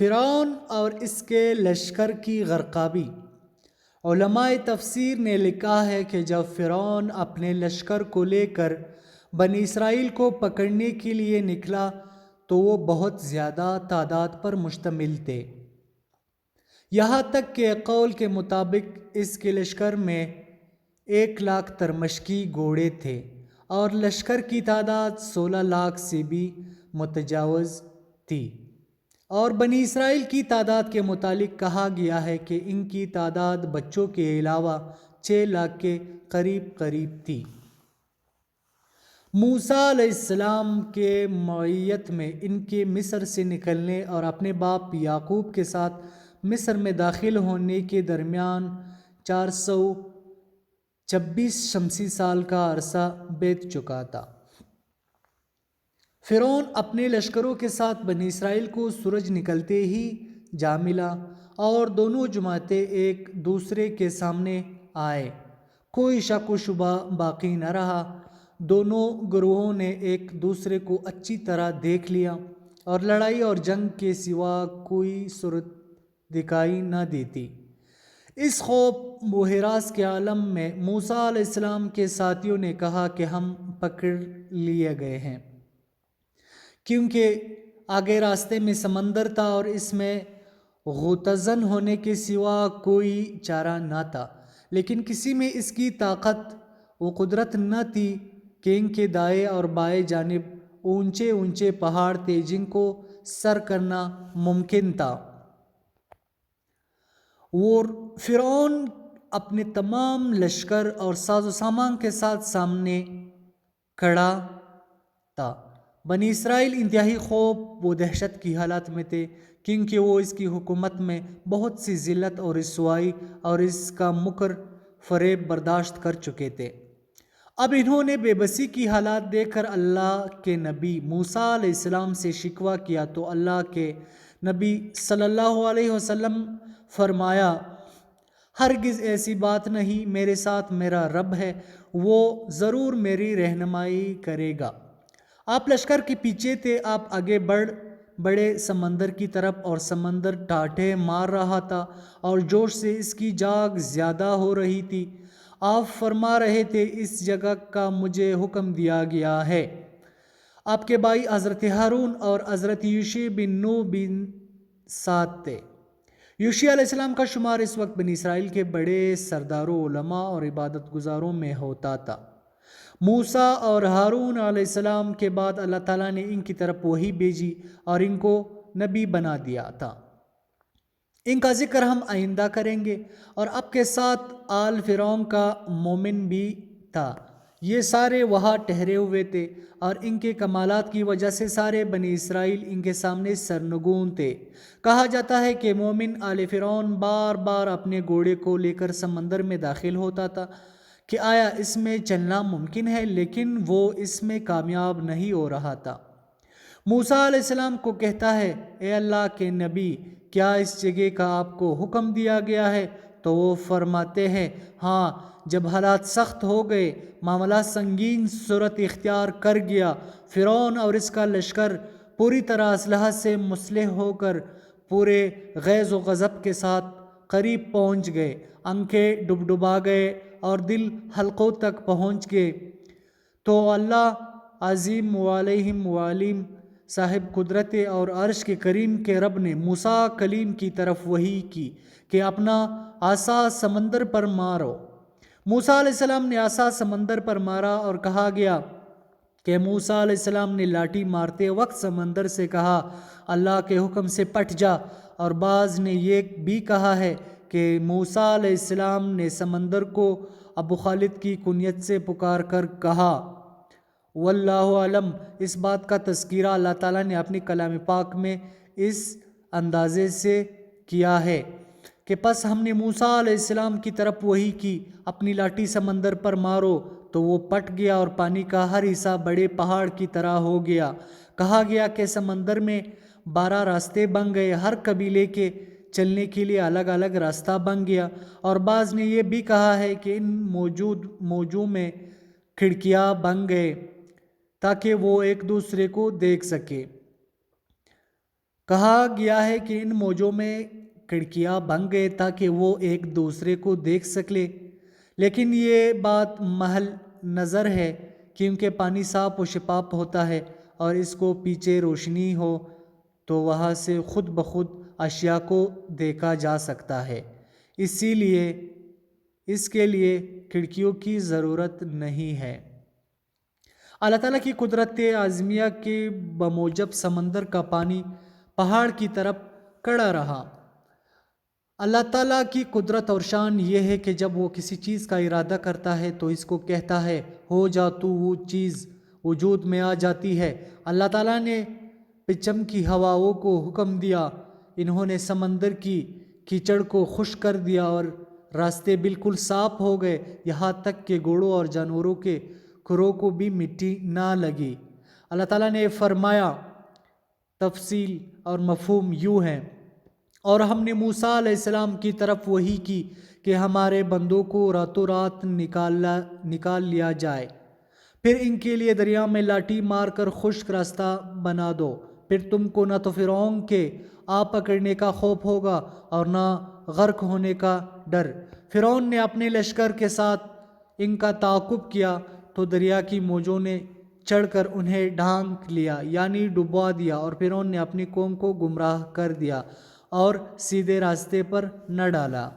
فرعون اور اس کے لشکر کی غرقابی۔ علماء تفسیر نے لکھا ہے کہ جب فرعون اپنے لشکر کو لے کر بنی اسرائیل کو پکڑنے کے لیے نکلا تو وہ بہت زیادہ تعداد پر مشتمل تھے، یہاں تک کہ قول کے مطابق اس کے لشکر میں 1,00,000 ترمشکی گھوڑے تھے اور لشکر کی تعداد 16,00,000 سے بھی متجاوز تھی۔ اور بنی اسرائیل کی تعداد کے متعلق کہا گیا ہے کہ ان کی تعداد بچوں کے علاوہ 6,00,000 کے قریب تھی۔ موسیٰ علیہ السلام کے معیت میں ان کے مصر سے نکلنے اور اپنے باپ یعقوب کے ساتھ مصر میں داخل ہونے کے درمیان 426 شمسی سال کا عرصہ بیت چکا تھا۔ فرعون اپنے لشکروں کے ساتھ بنی اسرائیل کو سورج نکلتے ہی جا ملا اور دونوں جماعتیں ایک دوسرے کے سامنے آئے، کوئی شک و شبہ باقی نہ رہا۔ دونوں گروہوں نے ایک دوسرے کو اچھی طرح دیکھ لیا اور لڑائی اور جنگ کے سوا کوئی صورت دکھائی نہ دیتی۔ اس خوف و ہراس کے عالم میں موسیٰ علیہ السلام کے ساتھیوں نے کہا کہ ہم پکڑ لیے گئے ہیں، کیونکہ آگے راستے میں سمندر تھا اور اس میں غوطہ ہونے کے سوا کوئی چارہ نہ تھا، لیکن کسی میں اس کی طاقت و قدرت نہ تھی کہ ان کے دائیں اور بائیں جانب اونچے اونچے پہاڑ تھے جن کو سر کرنا ممکن تھا۔ اور فرعون اپنے تمام لشکر اور ساز و سامان کے ساتھ سامنے کھڑا تھا۔ بنی اسرائیل انتہائی خوف و دہشت کی حالت میں تھے، کیونکہ وہ اس کی حکومت میں بہت سی ذلت اور رسوائی اور اس کا مکر فریب برداشت کر چکے تھے۔ اب انہوں نے بے بسی کی حالات دیکھ کر اللہ کے نبی موسیٰ علیہ السلام سے شکوہ کیا تو اللہ کے نبی صلی اللہ علیہ وسلم فرمایا، ہرگز ایسی بات نہیں، میرے ساتھ میرا رب ہے، وہ ضرور میری رہنمائی کرے گا۔ آپ لشکر کے پیچھے تھے، آپ آگے بڑے سمندر کی طرف، اور سمندر ٹاٹھے مار رہا تھا اور جوش سے اس کی جاگ زیادہ ہو رہی تھی۔ آپ فرما رہے تھے، اس جگہ کا مجھے حکم دیا گیا ہے۔ آپ کے بھائی حضرت ہارون اور حضرت یوشع بن نون بھی ساتھ تھے۔ یوشع علیہ السلام کا شمار اس وقت بنی اسرائیل کے بڑے سرداروں، علماء اور عبادت گزاروں میں ہوتا تھا۔ موسیٰ اور ہارون علیہ السلام کے بعد اللہ تعالیٰ نے ان کی طرف وحی بھیجی اور ان کو نبی بنا دیا تھا۔ ان کا ذکر ہم آئندہ کریں گے۔ اور اب کے ساتھ آل فرعون کا مومن بھی تھا، یہ سارے وہاں ٹھہرے ہوئے تھے اور ان کے کمالات کی وجہ سے سارے بنی اسرائیل ان کے سامنے سرنگون تھے۔ کہا جاتا ہے کہ مومن آل فرعون بار بار اپنے گھوڑے کو لے کر سمندر میں داخل ہوتا تھا کہ آیا اس میں چلنا ممکن ہے، لیکن وہ اس میں کامیاب نہیں ہو رہا تھا۔ موسیٰ علیہ السلام کو کہتا ہے، اے اللہ کے نبی، کیا اس جگہ کا آپ کو حکم دیا گیا ہے؟ تو وہ فرماتے ہیں، ہاں۔ جب حالات سخت ہو گئے، معاملہ سنگین صورت اختیار کر گیا، فرعون اور اس کا لشکر پوری طرح اسلحہ سے مسلح ہو کر پورے غیظ و غضب کے ساتھ قریب پہنچ گئے، آنکھیں ڈبڈبا گئے اور دل حلقوں تک پہنچ گئے۔ تو اللہ عظیم و علیہم و علیم، صاحب قدرت اور عرش کے کریم کے رب نے موسیٰ کلیم کی طرف وحی کی کہ اپنا عصا سمندر پر مارو۔ موسیٰ علیہ السلام نے عصا سمندر پر مارا اور کہا گیا کہ موسیٰ علیہ السلام نے لاٹھی مارتے وقت سمندر سے کہا، اللہ کے حکم سے پٹ جا۔ اور بعض نے یہ بھی کہا ہے کہ موسیٰ علیہ السلام نے سمندر کو ابو خالد کی کنیت سے پکار کر کہا۔ واللہ اعلم۔ اس بات کا تذکرہ اللہ تعالیٰ نے اپنی کلام پاک میں اس اندازے سے کیا ہے کہ پس ہم نے موسیٰ علیہ السلام کی طرف وحی کی، اپنی لاٹھی سمندر پر مارو، تو وہ پٹ گیا اور پانی کا ہر حصہ بڑے پہاڑ کی طرح ہو گیا۔ کہا گیا کہ سمندر میں 12 راستے بن گئے، ہر قبیلے کے چلنے کے لیے الگ الگ راستہ بن گیا۔ اور بعض نے یہ بھی کہا ہے کہ ان موجوں میں کھڑکیاں بن گئے تاکہ وہ ایک دوسرے کو دیکھ سکے۔ کہا گیا ہے کہ ان موجوں میں کھڑکیاں بن گئے تاکہ وہ ایک دوسرے کو دیکھ سکے، لیکن یہ بات محل نظر ہے کیونکہ پانی صاف و شفاف ہوتا ہے اور اس کو پیچھے روشنی ہو تو وہاں سے خود بخود اشیاء کو دیکھا جا سکتا ہے، اسی لیے اس کے لیے کھڑکیوں کی ضرورت نہیں ہے۔ اللہ تعالیٰ کی قدرت عظمیہ کے بموجب سمندر کا پانی پہاڑ کی طرف کھڑا رہا۔ اللہ تعالیٰ کی قدرت اور شان یہ ہے کہ جب وہ کسی چیز کا ارادہ کرتا ہے تو اس کو کہتا ہے ہو جا تو وہ چیز وجود میں آ جاتی ہے۔ اللہ تعالیٰ نے پچم کی ہواؤں کو حکم دیا، انہوں نے سمندر کی کیچڑ کو خشک کر دیا اور راستے بالکل صاف ہو گئے، یہاں تک کہ گھوڑوں اور جانوروں کے کھروں کو بھی مٹی نہ لگی۔ اللہ تعالیٰ نے فرمایا، تفصیل اور مفہوم یوں ہے، اور ہم نے موسیٰ علیہ السلام کی طرف وحی کی کہ ہمارے بندوں کو راتوں رات نکال لیا جائے، پھر ان کے لیے دریا میں لاٹھی مار کر خشک راستہ بنا دو، پھر تم کو نہ تو فرعون کے آ پکڑنے کا خوف ہوگا اور نہ غرق ہونے کا ڈر۔ فرعون نے اپنے لشکر کے ساتھ ان کا تعاقب کیا تو دریا کی موجوں نے چڑھ کر انہیں ڈھانک لیا، یعنی ڈبوا دیا، اور فرعون نے اپنی قوم کو گمراہ کر دیا اور سیدھے راستے پر نہ ڈالا۔